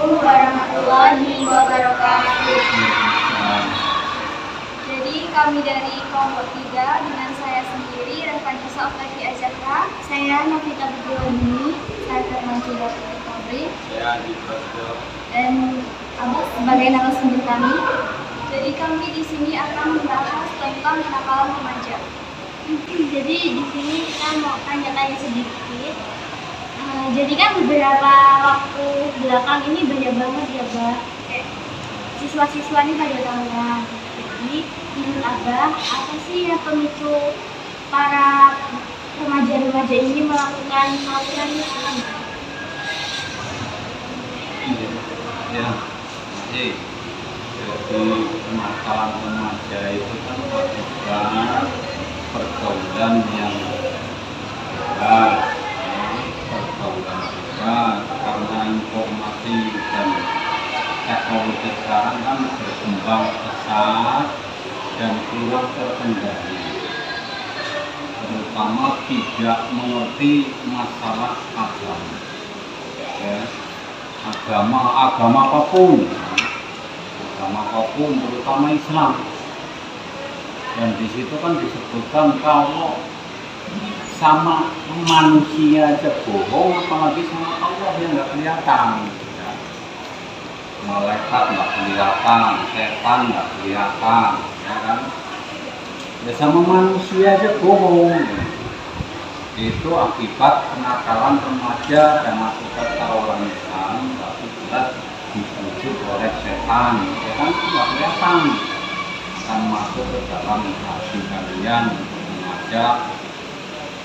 Assalamualaikum warahmatullahi wabarakatuh. Jadi kami dari kelompok 3 dengan saya sendiri Revanisa Oktavia Azahra, saya Novita Bugulani, saya Firmansyah Putri, saya Adi Prasetyo, dan Abah sebagai narasumber kami. Jadi kami di sini akan membahas tentang kenakalan remaja. Jadi di sini kita mau tanya-tanya sedikit. Jadi kan beberapa waktu belakang ini banyak banget ya Bah, siswa-siswa ini pada tawuran. Jadi menurut Abah, apa sih yang pemicu para remaja-remaja ini melakukan tawuran itu? ya, jadi kenakalan remaja itu kan akibat pergaulan yang bebas, pergaulan bebas karena informasi dan teknologi sekarang kan berkembang pesat dan kurang terkendali, terutama tidak mengerti masalah agama. Ya, agama apapun, terutama Islam. Dan di situ kan disebutkan kalau sama manusia aja bohong, apalagi sama Allah yang nggak kelihatan. Ya. Malaikat nggak kelihatan, setan nggak kelihatan, ya kan? Ya sama manusia aja bohong. Ya. Itu akibat kenakalan remaja dan akibat tawuran Islam, tapi jelas dibujuk oleh setan. Setan itu nggak kelihatan, akan masuk ke dalam hati kalian untuk mengajak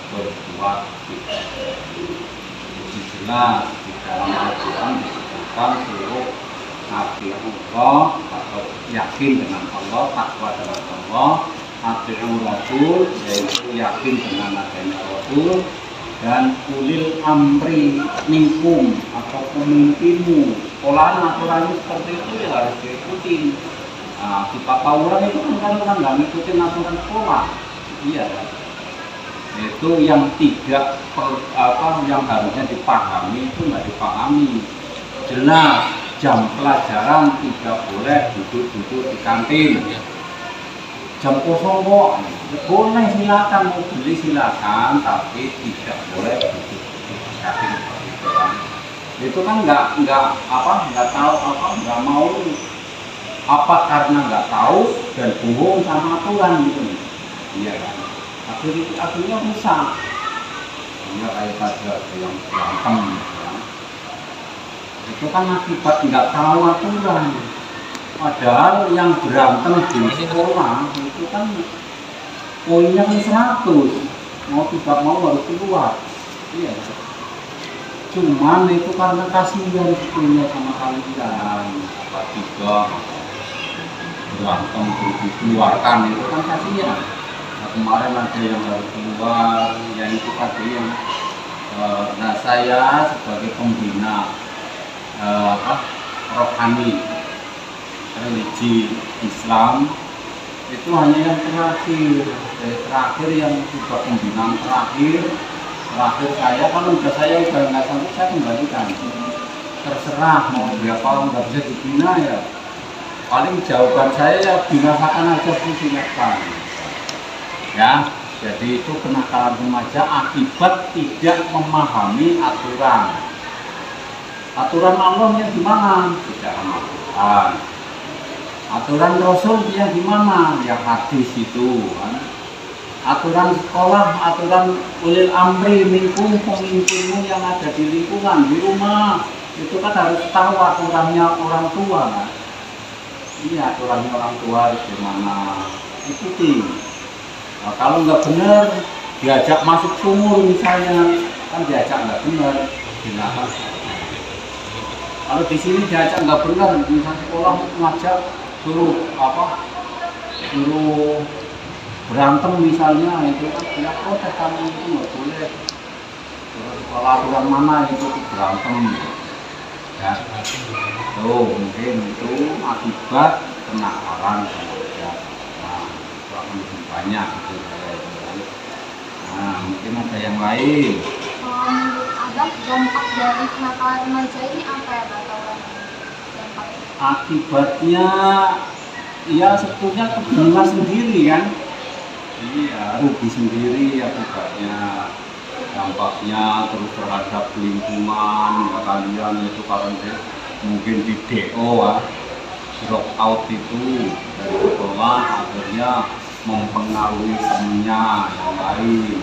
berbuat tidak. Jadi jelas di dalam Al-Quran disebutkan seluruh nabi Allah atau yakin dengan Allah, takwa dengan Allah, ati'ur Rasul, yaitu yakin dengan adanya Rasul, dan ulil amri minkum atau pemimpinmu. Aturannya seperti itu ya harus diikuti. Nah, di tawuran itu kan orang nggak ngikutin aturan sekolah, iya kan? Itu yang tidak yang harusnya dipahami itu nggak dipahami. Jelas jam pelajaran tidak boleh duduk-duduk di kantin. Jam kosong kok boleh, silakan mau beli silakan, tapi tidak boleh duduk di kantin. Itu kan nggak tahu nggak mau apa karena nggak tahu dan bohong sama aturan gitu, iya kan? Akhirnya rusak. Iya kayak tadi ada yang berantem, ya. Itu kan akibat nggak tahu aturan. Padahal yang berantem di sekolah itu kan poinnya kan 100, mau tidak mau harus keluar, iya. Cuman itu karena kasihan sebetulnya sama kalian, tiba berantem terus dikeluarkan, itu kan kasihan. Nah, kemarin ada yang harus keluar, ya itu tadi yang nah saya sebagai pembina rohani religi Islam itu hanya yang terakhir yang sudah pembinaan terakhir saya, kalau saya udah nggak sanggup saya kembalikan, terserah mau berapa nggak bisa dibina ya paling jawaban saya ya binasakan aja pusingkan ya. Jadi itu kenakalan remaja akibat tidak memahami aturan Allah yang gimana, tidak Al-Quran. Aturan Rasul dia gimana, yang hadis itu kan. Aturan sekolah, aturan ulil amri minkum, pemimpinmu yang ada di lingkungan, di rumah, itu kan harus tahu aturannya orang tua kan. Iya, aturannya orang tua harus gimana, ikuti. Nah, kalau nggak benar diajak masuk sumur misalnya, kan diajak nggak benar, dilarang. Kalau di sini diajak nggak benar, misalnya sekolah ngajak suruh berantem misalnya, itu kan tidak protes, kamu itu nggak boleh. Kalau aturan mana itu berantem ya. Tuh mungkin itu akibat kenakalan remaja. Nah, itu akan lebih banyak gitu. Nah, mungkin ada yang lain. Menurut Abah, dampak dari kenakalan remaja ini apa ya Pak? Akibatnya ya sebetulnya kebingungan sendiri kan. Iya, rugi sendiri akibatnya. Dampaknya terus terhadap lingkungan kalian itu karena mungkin di DO drop out itu dari sekolah akhirnya mempengaruhi temennya yang lain.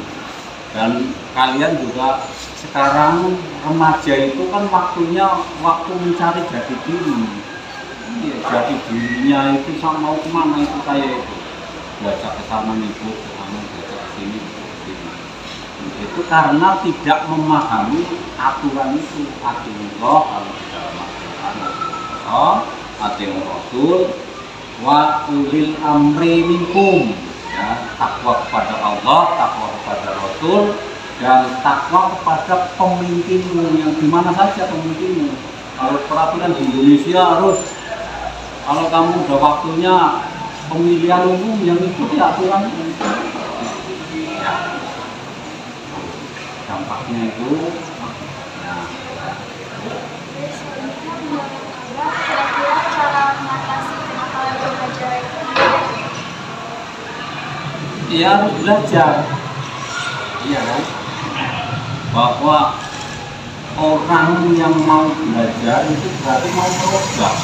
Dan kalian juga sekarang remaja itu kan waktu mencari jati diri. Iya, jati dirinya itu mau kemana itu saya itu diajak ke sana ikut ke sana, diajak ke sini ikut ke sini. Itu karena tidak memahami aturan itu. Atiullah kalau di dalam Al-Quran, atiul Rasul wa ulil amri minkum, ya, takwa kepada Allah, takwa kepada Rasul, dan takwa kepada pemimpinmu yang dimana saja pemimpinmu. Kalau peraturan di Indonesia harus, kalau kamu udah waktunya pemilihan umum yang ikuti aturan itu, ya, dampaknya itu, ya. Kira-kira cara mengatasi kenakalan remaja itu gimana? Dia harus belajar, iya kan, bahwa orang yang mau belajar itu berarti mau merubah.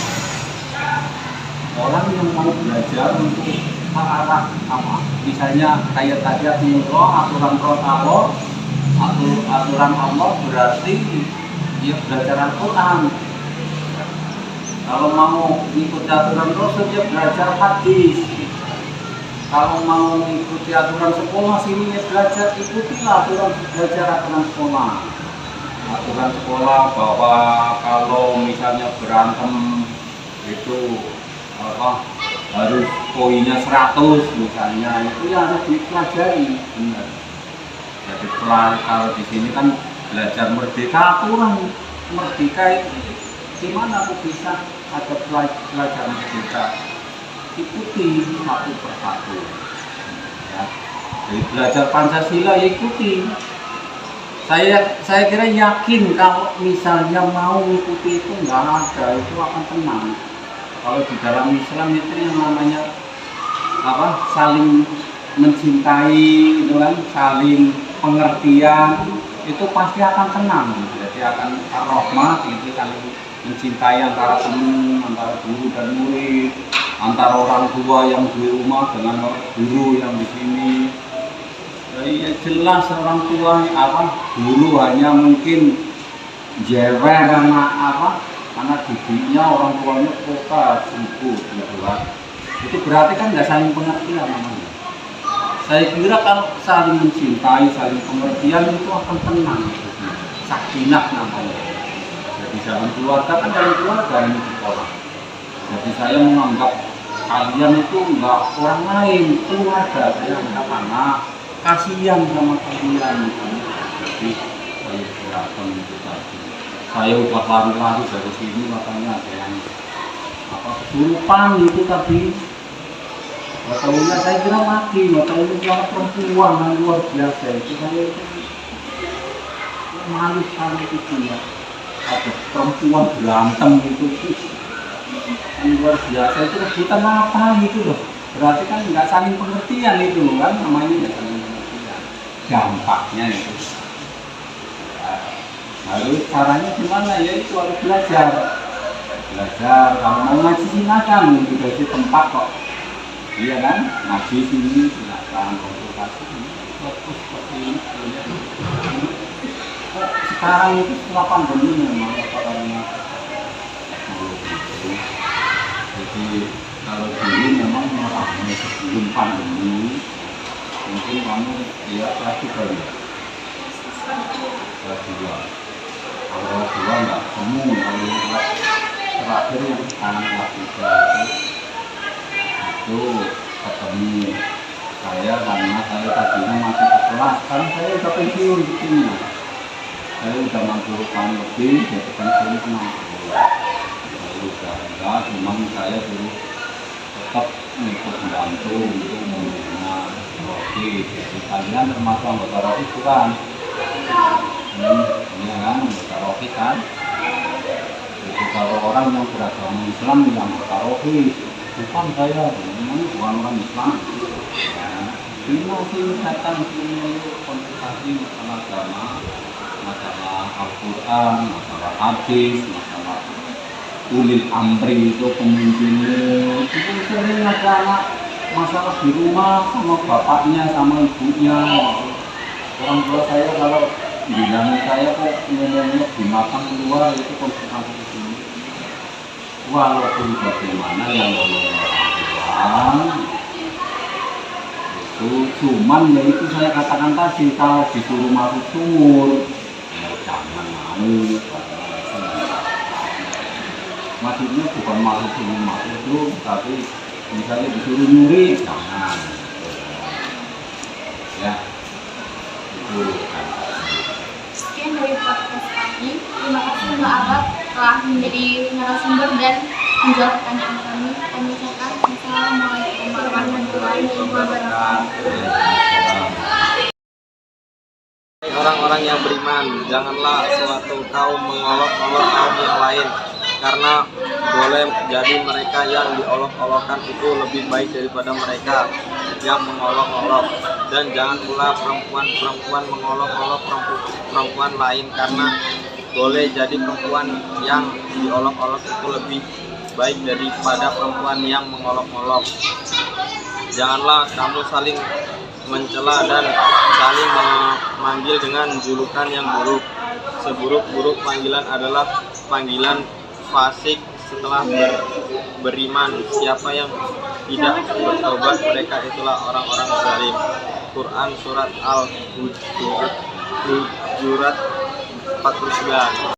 Orang yang mau belajar untuk ke arah apa? Misalnya kayak tadi aturan Allah, aturan Allah berarti dia belajar Al-Quran. Kalau mau mengikuti aturan Rasul dia belajar hadis. Kalau mau mengikuti aturan sekolah sini ya belajar, ikutilah belajar aturan sekolah. Aturan sekolah bahwa kalau misalnya berantem itu harus poinnya 100 misalnya, itu ya harus dipelajari benar. Jadi kalau di sini kan belajar merdeka, aturan merdeka itu gimana aku bisa ada pelajaran merdeka, ikuti satu persatu, ya. Jadi belajar Pancasila ya ikuti. Saya kira yakin kalau misalnya mau ikuti itu nggak ada, itu akan tenang. Kalau di dalam Islam itu yang namanya apa, saling mencintai gitu kan, saling pengertian, itu pasti akan tenang. Jadi akan ar-rahmah, itu saling mencintai antara teman, antara guru dan murid, antara orang tua yang di rumah dengan guru yang di sini. Jadi ya jelas orang tua guru hanya mungkin jewer karena didiknya orang tuanya kota suku gitu kan. Itu berarti kan nggak saling pengertian namanya. Saya kira kalau saling mencintai, saling pengertian itu akan tenang, sakinah namanya. Jadi dalam keluarga kan dalam keluarga ini sekolah. Jadi saya menganggap kalian itu nggak orang lain, keluarga saya anggap anak, kasihan sama kalian. Jadi saya berantem itu tadi. Saya udah lari-lari dari sini, makanya ada yang kesurupan itu tadi. Tahunya saya kira mati, tahunya perempuan yang luar biasa itu. Saya itu malu sekali itu ya. Ada perempuan berantem gitu, luar biasa itu rebutan apa gitu loh. Berarti kan nggak saling pengertian itu kan, namanya nggak saling pengertian. Dampaknya itu. Lalu caranya gimana? Ya itu harus belajar. Kalau mau ngaji silakan, dikasih tempat kok. Iya kan? Ngaji sini silakan, konsultasi ini fokus seperti ini. Sekarang itu setelah pandemi memang karena teknologi itu. Jadi kalau dulu memang ramai sebelum pandemi, mungkin kamu ya kelas 3 ya. Kelas 2. Kalau kelas 2 nggak ketemu, kalau kelas terakhir yang sekarang kelas 3 itu ketemu saya karena saya tadinya masih ke kelas, karena saya udah pensiun di sini. Saya udah 60 tahun lebih, jadi pensiun 60. Saya udah enggak, cuma saya dulu tetap ikut membantu untuk membina roti. Jadi kalian termasuk anggota roti bukan? Iya kan, anggota roti kan? Jadi Jadi kalau orang yang beragama Islam yang bertauhid, bukan saya, ini bukan orang Islam. Ini sih datang sini konsultasi masalah agama, masalah Al-Quran, masalah hadis, masalah ulil amri itu pemimpinnya. Itu sering ada anak masalah di rumah sama bapaknya sama ibunya. Orang tua saya kalau bilang saya kok ngomongnya binatang keluar itu konsultasi di sini. Walaupun bagaimana yang ngomong orang itu cuman ya itu saya katakan tadi, kalau disuruh masuk sumur ya jangan mau. Maksudnya bukan masuk sumur tapi misalnya disuruh nyuri jangan ya, itu kan. Sekian dari podcast kami. Terima kasih Mbak Arab telah menjadi narasumber dan menjawab pertanyaan kami. Kami ucapkan Assalamualaikum warahmatullahi wabarakatuh. Orang-orang yang beriman, janganlah suatu kaum mengolok-olok kaum yang lain, karena boleh jadi mereka yang diolok-olokkan itu lebih baik daripada mereka yang mengolok-olok. Dan jangan pula perempuan mengolok-olok perempuan lain, karena boleh jadi perempuan yang diolok-olok itu lebih baik daripada perempuan yang mengolok-olok. Janganlah kamu saling mencela dan saling memanggil dengan julukan yang buruk. Seburuk-buruk panggilan adalah panggilan fasik setelah beriman. Siapa yang tidak bertobat, mereka itulah orang-orang zalim. Quran Surat Al-Hujurat 49.